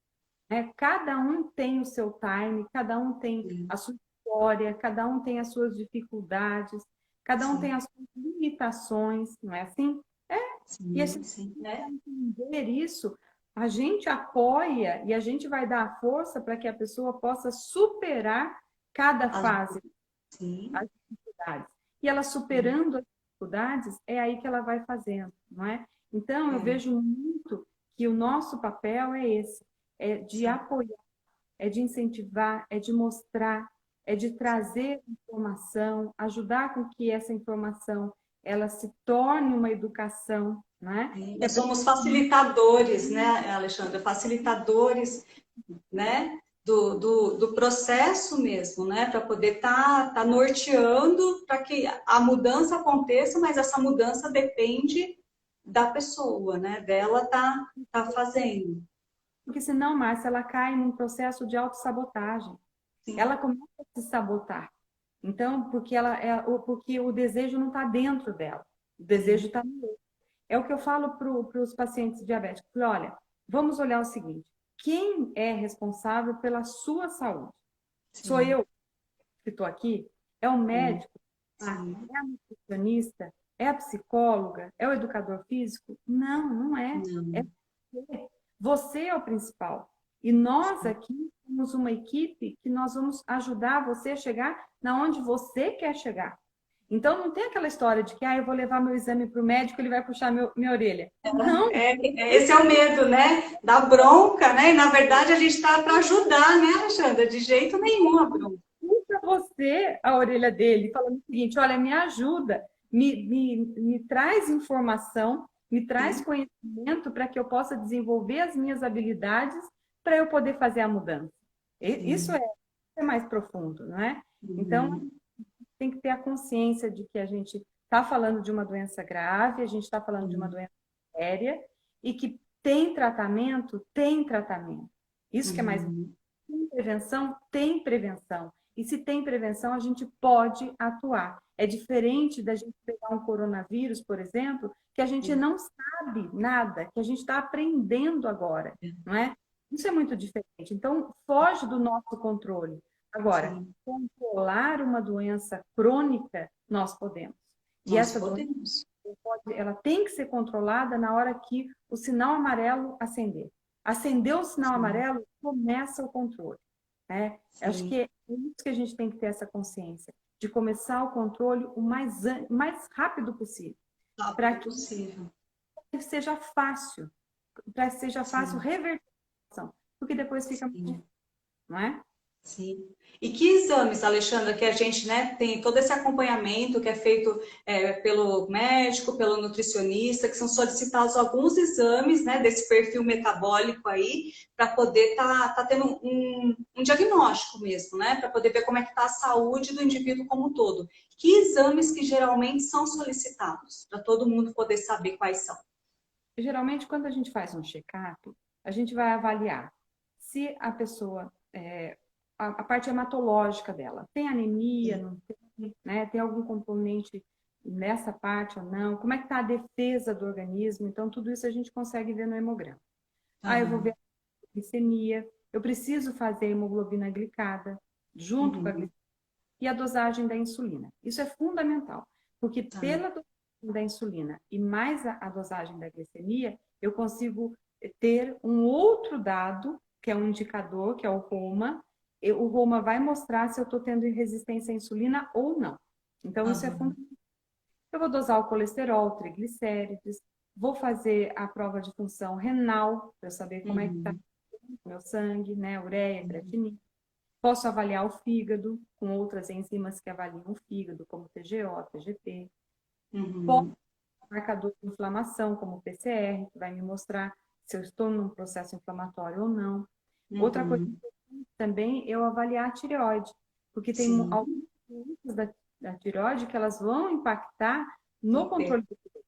Né? Cada um tem o seu time, cada um tem a sua história, cada um tem as suas dificuldades, cada um tem as suas limitações, não é assim? E a gente vai entender isso, a gente apoia e a gente vai dar força para que a pessoa possa superar cada fase, as dificuldades. E ela superando as dificuldades, é aí que ela vai fazendo, não é? Então, eu vejo muito que o nosso papel é esse, é de apoiar, é de incentivar, é de mostrar, é de trazer informação, ajudar com que essa informação ela se torne uma educação, né? Nós somos facilitadores, né, Alexandra? Facilitadores, né? Do processo mesmo, né? Para poder tá norteando para que a mudança aconteça, mas essa mudança depende da pessoa, né? Dela tá fazendo. Porque senão, Márcia, ela cai num processo de autossabotagem. Ela começa a se sabotar. Então, porque o desejo não está dentro dela. O desejo está no outro. É o que eu falo para os pacientes diabéticos. Olha, vamos olhar o seguinte. Quem é responsável pela sua saúde? Sou eu que estou aqui? É o médico? É a nutricionista? É a psicóloga? É o educador físico? Não, não é. É você. Você é o principal. E nós aqui somos uma equipe que nós vamos ajudar você a chegar na onde você quer chegar. Então, não tem aquela história de que eu vou levar meu exame para o médico, ele vai puxar minha orelha. Não. Esse é o medo, né? Da bronca, né? E, na verdade, a gente está para ajudar, né, Alexandra? De jeito nenhum a bronca. Puxa você a orelha dele, falando o seguinte, olha, me ajuda, me traz informação, me traz conhecimento para que eu possa desenvolver as minhas habilidades para eu poder fazer a mudança. Isso é mais profundo, não é? Então, tem que ter a consciência de que a gente está falando de uma doença grave, a gente está falando de uma doença séria e que tem tratamento, tem tratamento. Isso que é mais importante. Tem prevenção, tem prevenção. E se tem prevenção, a gente pode atuar. É diferente da gente pegar um coronavírus, por exemplo, que a gente não sabe nada, que a gente está aprendendo agora, não é? Isso é muito diferente. Então, foge do nosso controle. Agora, controlar uma doença crônica, nós podemos. E essa doença, ela tem que ser controlada na hora que o sinal amarelo acender. Acendeu o sinal amarelo, começa o controle. Né? Acho que é isso que a gente tem que ter essa consciência, de começar o controle o mais rápido possível. Para que seja fácil. Para que seja fácil reverter a situação. Porque depois fica muito difícil, não é? Sim. E que exames, Alexandra, que a gente, né, tem todo esse acompanhamento que é feito pelo médico, pelo nutricionista, que são solicitados alguns exames, né, desse perfil metabólico aí, para poder tá tendo um diagnóstico mesmo, né, para poder ver como é que está a saúde do indivíduo como um todo. Que exames que geralmente são solicitados, para todo mundo poder saber quais são? Geralmente, quando a gente faz um check-up, a gente vai avaliar se a pessoa... a parte hematológica dela. Tem anemia, não tem, né? Tem algum componente nessa parte ou não? Como é que está a defesa do organismo? Então, tudo isso a gente consegue ver no hemograma. Eu vou ver a glicemia, eu preciso fazer a hemoglobina glicada junto com a glicemia e a dosagem da insulina. Isso é fundamental, porque pela dosagem da insulina e mais a dosagem da glicemia, eu consigo ter um outro dado, que é um indicador, que é o ROMA. O ROMA vai mostrar se eu estou tendo resistência à insulina ou não. Então, isso é fundamental. Eu vou dosar o colesterol, triglicérides, vou fazer a prova de função renal, para saber como é que está o meu sangue, né? Ureia, creatinina. Posso avaliar o fígado, com outras enzimas que avaliam o fígado, como TGO, TGP. Posso marcador de inflamação, como o PCR, que vai me mostrar se eu estou num processo inflamatório ou não. Outra coisa também eu avaliar a tireoide, porque tem algumas doenças da tireoide que elas vão impactar no controle do peso.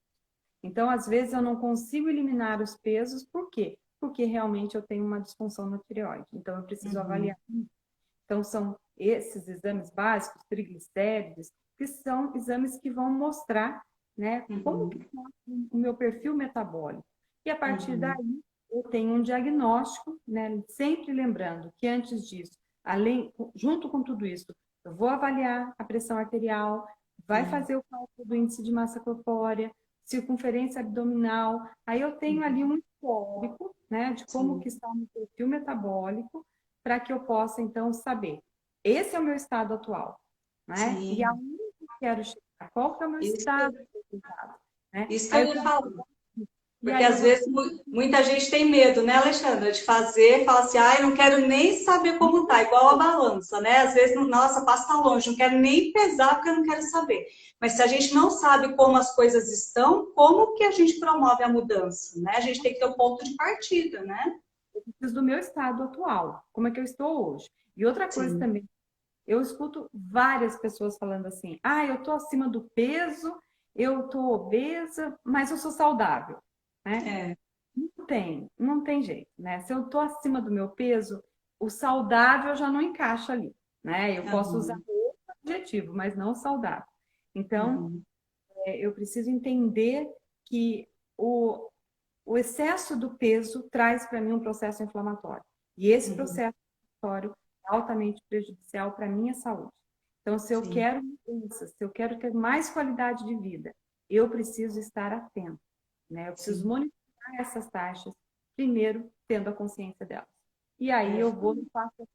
Então, às vezes, eu não consigo eliminar os pesos, por quê? Porque realmente eu tenho uma disfunção na tireoide. Então, eu preciso avaliar. Então, são esses exames básicos, triglicéridos, que são exames que vão mostrar, né, como que está o meu perfil metabólico. E a partir daí, eu tenho um diagnóstico, né, sempre lembrando que antes disso, junto com tudo isso, eu vou avaliar a pressão arterial, vai fazer o cálculo do índice de massa corpórea, circunferência abdominal, aí eu tenho ali um histórico, né, de como que está o meu perfil metabólico, para que eu possa, então, saber. Esse é o meu estado atual, né? E aonde eu quero chegar? Qual que é o meu estado? Né? Isso que eu ia falar. Porque às vou... vezes muita gente tem medo, né, Alexandra, de fazer, fala assim, ah, eu não quero nem saber como tá, igual a balança, né? Às vezes, nossa, passa longe, não quero nem pesar porque eu não quero saber. Mas se a gente não sabe como as coisas estão, como que a gente promove a mudança, né? A gente tem que ter um ponto de partida, né? Eu preciso do meu estado atual, como é que eu estou hoje. E outra coisa também, eu escuto várias pessoas falando assim, ah, eu tô acima do peso, eu tô obesa, mas eu sou saudável, né? Não tem jeito, né? Se eu tô acima do meu peso, o saudável já não encaixa ali, né? Eu posso usar outro adjetivo, mas não saudável. Então, eu preciso entender que o excesso do peso traz para mim um processo inflamatório. E esse processo inflamatório é altamente prejudicial para a minha saúde. Então, se eu quero mudança, se eu quero ter mais qualidade de vida, eu preciso estar atento, né? Eu preciso monitorar essas taxas, primeiro tendo a consciência delas. E aí eu vou e faço.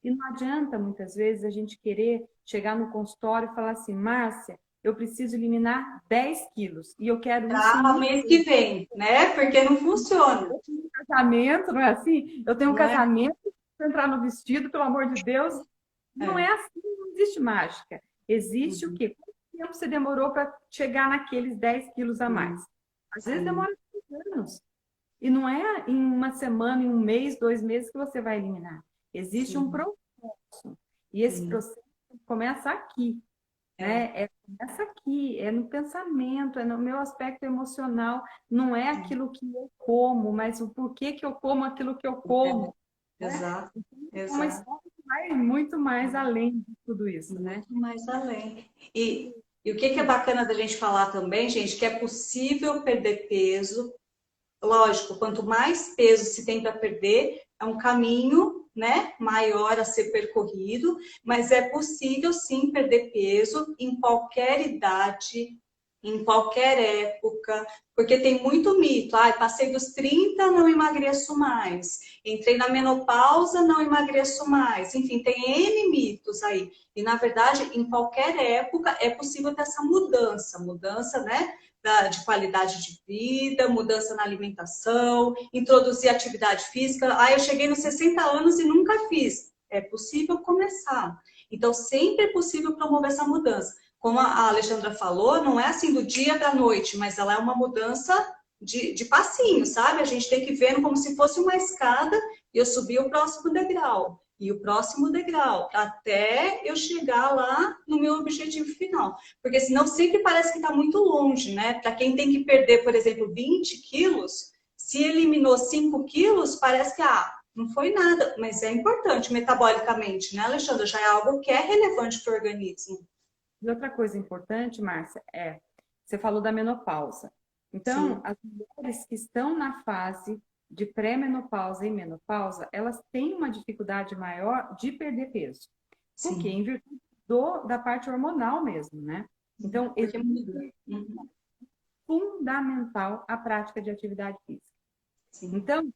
E não adianta, muitas vezes, a gente querer chegar no consultório e falar assim, Márcia, eu preciso eliminar 10 quilos. E eu quero isso Para o mês que vem, né? Porque não funciona. Eu tenho um casamento, não é assim? Eu tenho um casamento, para entrar no vestido, pelo amor de Deus. Não é assim, não existe mágica. Existe o quê? Quanto tempo você demorou para chegar naqueles 10 quilos a mais? Às vezes demora 3 anos. E não é em uma semana, em um mês, 2 meses que você vai eliminar. Existe um processo. E esse processo começa aqui. Né? Começa aqui, é no pensamento, é no meu aspecto emocional. Não é aquilo que eu como, mas o porquê que eu como aquilo que eu como. Exato. É uma história que vai muito mais além de tudo isso, né? Muito mais além. E o que é bacana da gente falar também, gente, que é possível perder peso. Lógico, quanto mais peso se tem para perder, é um caminho, né, maior a ser percorrido, mas é possível sim perder peso em qualquer idade, em qualquer época, porque tem muito mito. Ah, passei dos 30, não emagreço mais. Entrei na menopausa, não emagreço mais. Enfim, tem N mitos aí. E, na verdade, em qualquer época é possível ter essa mudança, né? De qualidade de vida, mudança na alimentação, introduzir atividade física. Ah, eu cheguei nos 60 anos e nunca fiz. É possível começar. Então, sempre é possível promover essa mudança. Como a Alexandra falou, não é assim do dia para a noite, mas ela é uma mudança de passinho, sabe? A gente tem que ver como se fosse uma escada e eu subir o próximo degrau e o próximo degrau, até eu chegar lá no meu objetivo final. Porque senão sempre parece que está muito longe, né? Para quem tem que perder, por exemplo, 20 quilos, se eliminou 5 quilos, parece que, não foi nada, mas é importante metabolicamente, né, Alexandra? Já é algo que é relevante para o organismo. E outra coisa importante, Márcia, você falou da menopausa. Então, as mulheres que estão na fase de pré-menopausa e menopausa, elas têm uma dificuldade maior de perder peso. Por quê? Em virtude da parte hormonal mesmo, né? Então, é fundamental a prática de atividade física. Então,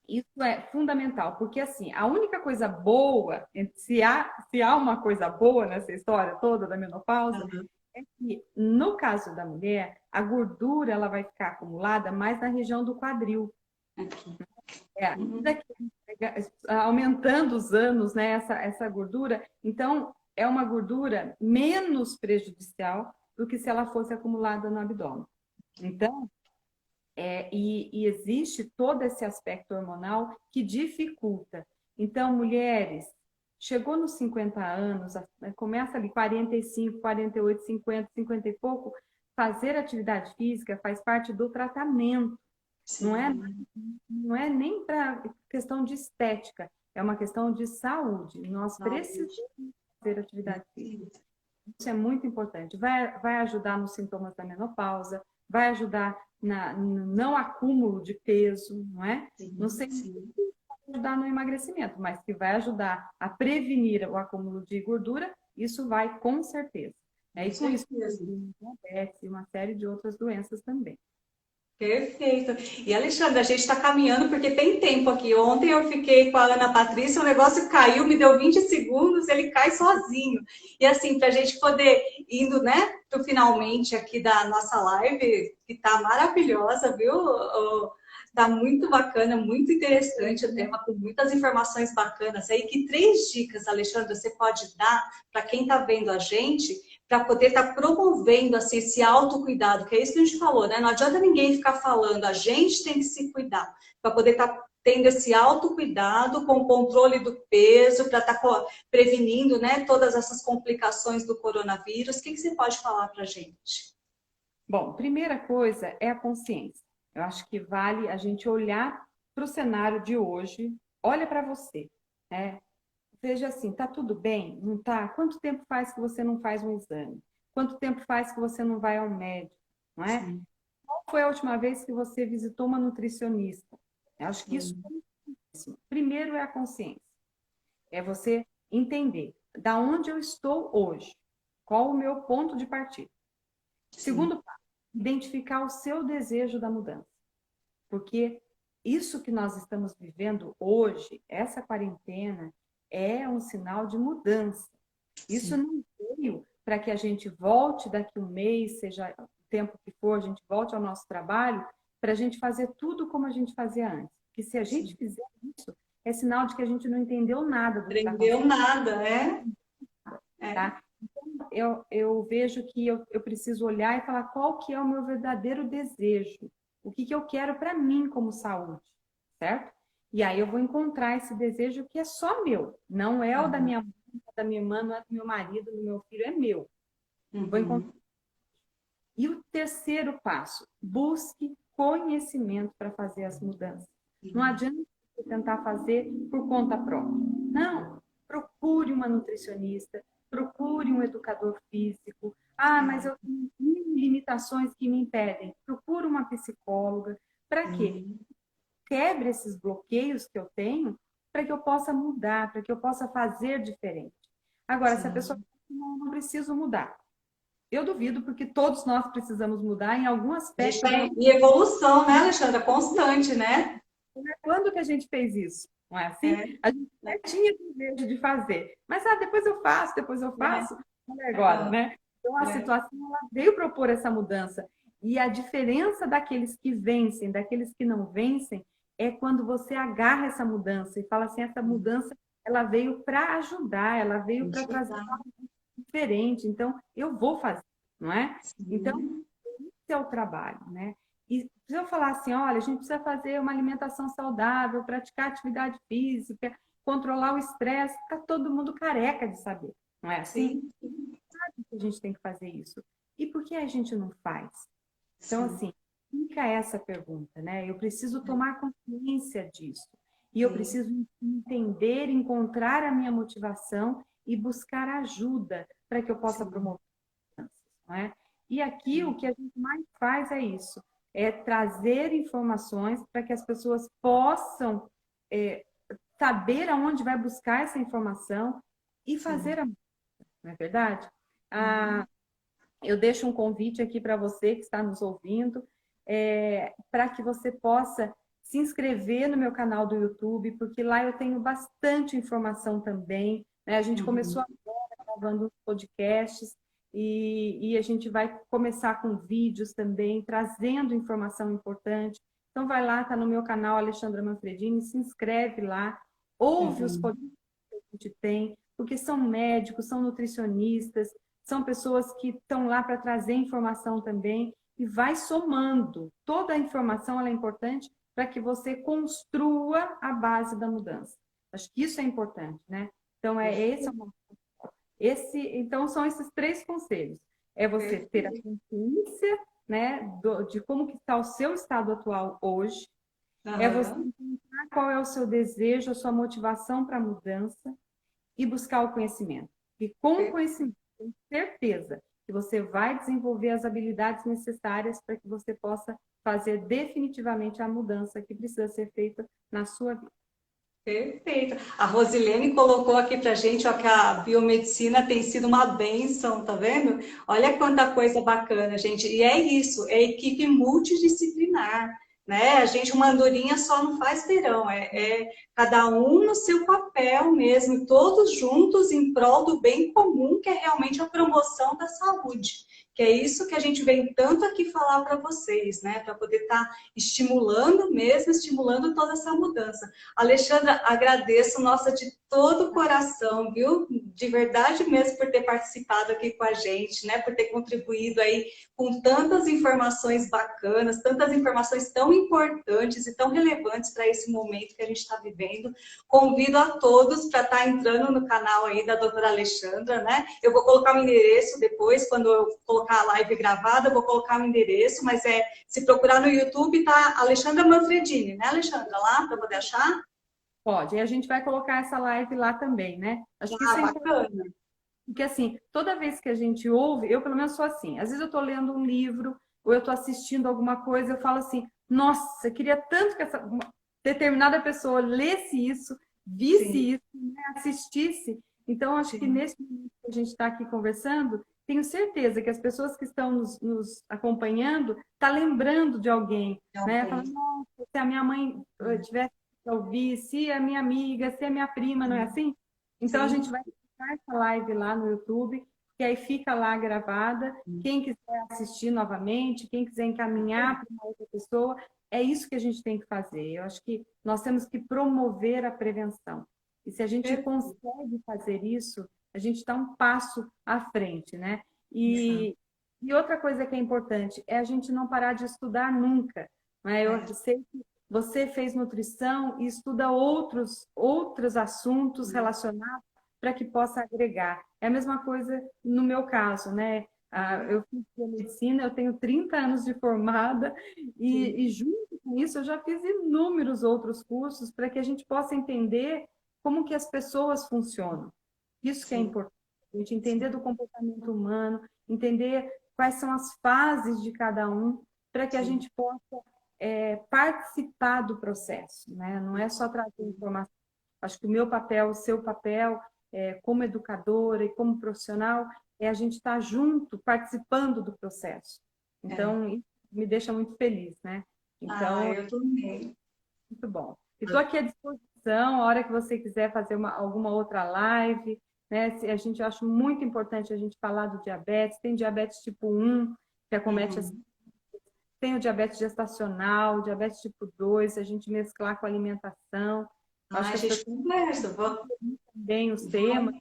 isso é fundamental, porque assim, a única coisa boa, se há uma coisa boa nessa história toda da menopausa, é que no caso da mulher, a gordura ela vai ficar acumulada mais na região do quadril. Aumentando os anos, né, essa gordura, então é uma gordura menos prejudicial do que se ela fosse acumulada no abdômen. Então, e existe todo esse aspecto hormonal que dificulta. Então, mulheres, chegou nos 50 anos, começa ali 45, 48, 50, 50 e pouco, fazer atividade física faz parte do tratamento. Não é nem para questão de estética, é uma questão de saúde. Nós precisamos fazer atividade física. Isso é muito importante. Vai ajudar nos sintomas da menopausa, vai ajudar no não acúmulo de peso, não é? Não sei se vai ajudar no emagrecimento, mas que vai ajudar a prevenir o acúmulo de gordura, isso vai com certeza. E com isso, diabetes e uma série de outras doenças também. Perfeito. E, Alexandre, a gente está caminhando porque tem tempo aqui. Ontem eu fiquei com a Ana Patrícia, o negócio caiu, me deu 20 segundos, ele cai sozinho. E assim, para a gente poder indo, né, pro finalmente aqui da nossa live, que está maravilhosa, viu? Está muito bacana, muito interessante o tema, com muitas informações bacanas aí. Que 3 dicas, Alexandre, você pode dar para quem está vendo a gente, para poder estar promovendo assim, esse autocuidado, que é isso que a gente falou, né? Não adianta ninguém ficar falando, a gente tem que se cuidar, para poder estar tendo esse autocuidado com o controle do peso, para estar prevenindo, né, todas essas complicações do coronavírus. O que você pode falar para a gente? Bom, primeira coisa é a consciência. Eu acho que vale a gente olhar para o cenário de hoje, olha para você, né? Veja assim, tá tudo bem? Não tá? Quanto tempo faz que você não faz um exame? Quanto tempo faz que você não vai ao médico? Não é? Sim. Qual foi a última vez que você visitou uma nutricionista? Eu acho que isso é importantíssimo. Primeiro é a consciência. É você entender da onde eu estou hoje. Qual o meu ponto de partida. Segundo passo, identificar o seu desejo da mudança. Porque isso que nós estamos vivendo hoje, essa quarentena, é um sinal de mudança. Isso não veio para que a gente volte daqui um mês, seja o tempo que for, a gente volte ao nosso trabalho, para a gente fazer tudo como a gente fazia antes. Porque se a gente fizer isso, é sinal de que a gente não entendeu nada do que está acontecendo. Aprendeu nada, Tá? Então, eu vejo que eu preciso olhar e falar qual que é o meu verdadeiro desejo. O que eu quero para mim como saúde, certo? E aí eu vou encontrar esse desejo que é só meu. Não é o da minha mãe, da minha irmã, não é do meu marido, do meu filho, é meu. Vou encontrar. E o terceiro passo, busque conhecimento para fazer as mudanças. Não adianta você tentar fazer por conta própria. Não, procure uma nutricionista, procure um educador físico. Ah, mas eu tenho limitações que me impedem. Procure uma psicóloga. Para quê? Quebre esses bloqueios que eu tenho para que eu possa mudar, para que eu possa fazer diferente. Agora, se a pessoa não preciso mudar, eu duvido, porque todos nós precisamos mudar em algum aspecto. E evolução, né, Alexandra? Constante, né? Quando que a gente fez isso? Não é assim? A gente já tinha desejo de fazer. Mas depois eu faço. Olha agora, né? Então a situação ela veio propor essa mudança. E a diferença daqueles que vencem, daqueles que não vencem, é quando você agarra essa mudança e fala assim, essa mudança ela veio para ajudar, ela veio para trazer algo diferente. Então, eu vou fazer, não é? Então, esse é o trabalho, né? E se eu falar assim, olha, a gente precisa fazer uma alimentação saudável, praticar atividade física, controlar o estresse, está todo mundo careca de saber, não é assim? Sabe que a gente tem que fazer isso. E por que a gente não faz? Então, assim, fica essa pergunta, né? Eu preciso tomar consciência disso. E eu preciso entender, encontrar a minha motivação e buscar ajuda para que eu possa promover mudanças, não é? E aqui o que a gente mais faz é isso, é trazer informações para que as pessoas possam saber aonde vai buscar essa informação e fazer a mudança, não é verdade? Eu deixo um convite aqui para você que está nos ouvindo, para que você possa se inscrever no meu canal do YouTube, porque lá eu tenho bastante informação também, né? A gente começou agora gravando podcasts e a gente vai começar com vídeos também, trazendo informação importante. Então vai lá, está no meu canal Alexandra Manfredini, se inscreve lá, ouve os podcasts que a gente tem, porque são médicos, são nutricionistas, são pessoas que estão lá para trazer informação também e vai somando. Toda a informação ela é importante para que você construa a base da mudança. Acho que isso é importante, né? Então, então são esses 3 conselhos. É você ter a consciência, né, de como que está o seu estado atual hoje, É você Aham. encontrar qual é o seu desejo, a sua motivação para a mudança e buscar o conhecimento. E com o conhecimento, tenho certeza que você vai desenvolver as habilidades necessárias para que você possa fazer definitivamente a mudança que precisa ser feita na sua vida. Perfeito. A Rosilene colocou aqui pra gente, ó, que a biomedicina tem sido uma bênção, tá vendo? Olha quanta coisa bacana, gente. E é isso, é equipe multidisciplinar, né? A gente, uma andorinha só não faz verão, é cada um no seu papel mesmo, todos juntos em prol do bem comum, que é realmente a promoção da saúde. Que é isso que a gente vem tanto aqui falar para vocês, né? Para poder estar estimulando mesmo, estimulando toda essa mudança. Alexandra, agradeço, nossa, de todo o coração, viu? De verdade mesmo por ter participado aqui com a gente, né? Por ter contribuído aí com tantas informações bacanas, tantas informações tão importantes e tão relevantes para esse momento que a gente está vivendo. Convido a todos para estar entrando no canal aí da doutora Alexandra, né? Eu vou colocar o endereço depois, quando eu colocar a live gravada, eu vou colocar o endereço, mas se procurar no YouTube, tá Alexandra Manfredini, né, Alexandra? Lá, para poder achar? Pode. E a gente vai colocar essa live lá também, né? Acho que isso Ah, é importante. bacana. Porque, assim, toda vez que a gente ouve, eu pelo menos sou assim, às vezes eu estou lendo um livro, ou eu estou assistindo alguma coisa, eu falo assim, nossa, eu queria tanto que essa uma determinada pessoa lesse isso, Sim, visse isso, né, assistisse. Então, acho que sim, nesse momento que a gente está aqui conversando, tenho certeza que as pessoas que estão nos acompanhando estão lembrando de alguém, né? Falando, realmente. nossa, se a minha mãe tivesse que ouvir, se a minha amiga, se a minha prima, não é assim? Então, a gente Sim, vai essa live lá no YouTube, que aí fica lá gravada. Quem quiser assistir novamente, quem quiser encaminhar para uma outra pessoa, é isso que a gente tem que fazer. Eu acho que nós temos que promover a prevenção. E se a gente perfeito. consegue fazer isso, a gente está um passo à frente, né? Exato. E outra coisa que é importante é a gente não parar de estudar nunca. Né? É, Eu sei que você fez nutrição e estuda outros assuntos relacionados para que possa agregar. É a mesma coisa no meu caso, né? Eu fiz medicina, eu tenho 30 anos de formada sim, e junto com isso eu já fiz inúmeros outros cursos para que a gente possa entender como que as pessoas funcionam. Isso que é sim, importante, a gente entender sim, do comportamento humano, entender quais são as fases de cada um, para que a sim. gente possa participar do processo, né? Não é só trazer informação. Acho que o meu papel, o seu papel, como educadora e como profissional, é a gente estar junto, participando do processo. É. Então, isso me deixa muito feliz, né? Ah, Então, eu também. muito bom. E estou aqui à disposição, a hora que você quiser fazer alguma outra live, né? A gente acha muito importante a gente falar do diabetes. Tem diabetes tipo 1, que acomete as... Uhum. Tem o diabetes gestacional, diabetes tipo 2, a gente mesclar com a alimentação. Ah, Acho a que as gente pessoas conversa. entendem bem os temas,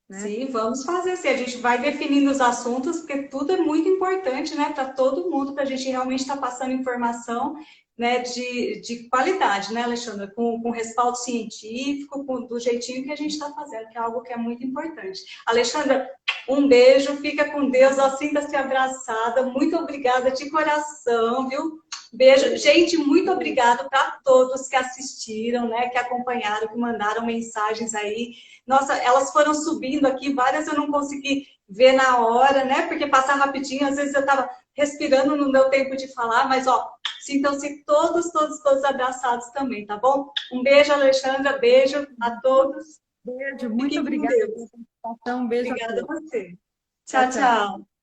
né? Sim, vamos fazer assim. A gente vai definindo os assuntos, porque tudo é muito importante, né, para todo mundo, para a gente realmente estar passando informação, né, de qualidade, né, Alexandra? Com respaldo científico, do jeitinho que a gente está fazendo, que é algo que é muito importante. Alexandra, um beijo, fica com Deus, ó, sinta-se abraçada. Muito obrigada de coração, viu? Beijo. Gente, muito obrigada para todos que assistiram, né, que acompanharam, que mandaram mensagens aí. Nossa, elas foram subindo aqui, várias eu não consegui ver na hora, né? Porque passa rapidinho, às vezes eu estava respirando no meu tempo de falar, mas ó, sintam-se todos, todos, todos abraçados também, tá bom? Um beijo, Alexandra, beijo a todos. Beijo, muito Fiquem com obrigada pela Deus. participação. Um beijo a Obrigada a todos. você. Tchau, Tchau, tchau. tchau.